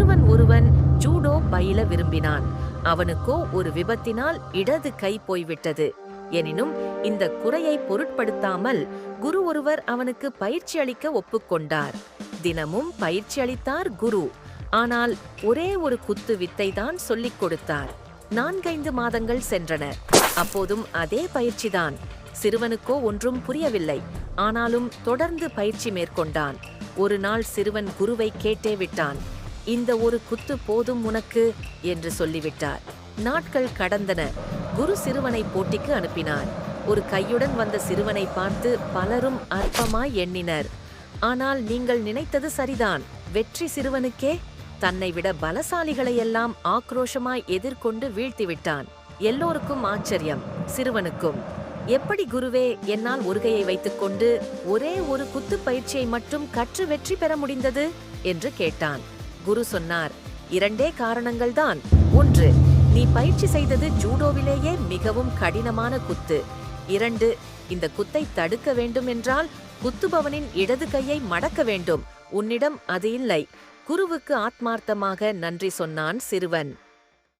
சிறுவன் ஒருவன் ஜூடோ பயில விரும்பினான். அவனுக்கோ ஒரு விபத்தினால் இடது கை போய்விட்டது. எனினும் இந்த குறையை பொருட்படுத்தாமல் குரு ஒருவர் அவனுக்கு பயிற்சி அளிக்க ஒப்புக்கொண்டார். தினமும் பயிற்சி அளித்தார் குரு. ஆனால் ஒரே ஒரு குத்து வித்தை தான் சொல்லிக் கொடுத்தார். 4-5 மாதங்கள் சென்றன. அப்போதும் அதே பயிற்சிதான். சிறுவனுக்கோ ஒன்றும் புரியவில்லை. ஆனாலும் தொடர்ந்து பயிற்சி மேற்கொண்டான். ஒரு நாள் சிறுவன் குருவை கேட்டே விட்டான். இந்த ஒரு குத்து போதும் உனக்கு என்று சொல்லிவிட்டார். நாட்கள் கடந்தன. குரு சிறுவனை போட்டிக்கு அனுப்பினார். ஒரு கையுடன் வந்த சிறுவனை பார்த்து பலரும் அற்பமாய் எண்ணினர். ஆனால் நீங்கள் நினைத்தது சரிதான். வெற்றி சிறுவனுக்கே. தன்னை விட பலசாலிகளையெல்லாம் ஆக்ரோஷமாய் எதிர்கொண்டு வீழ்த்திவிட்டான். எல்லோருக்கும் ஆச்சரியம், சிறுவனுக்கும். எப்படி குருவே என்னால் ஒரு கையை வைத்துக்கொண்டு ஒரே ஒரு குத்து பயிற்சியை மட்டும் கற்று வெற்றி பெற முடிந்தது என்று கேட்டான். குரு சொன்னார், 2 காரணங்கள்தான். 1, நீ பயிற்சி செய்தது ஜூடோவிலேயே மிகவும் கடினமான குத்து. 2, இந்த குத்தை தடுக்க வேண்டும் என்றால் குத்துபவனின் இடது கையை மடக்க வேண்டும். உன்னிடம் அது இல்லை. குருவுக்கு ஆத்மார்த்தமாக நன்றி சொன்னான் சிறுவன்.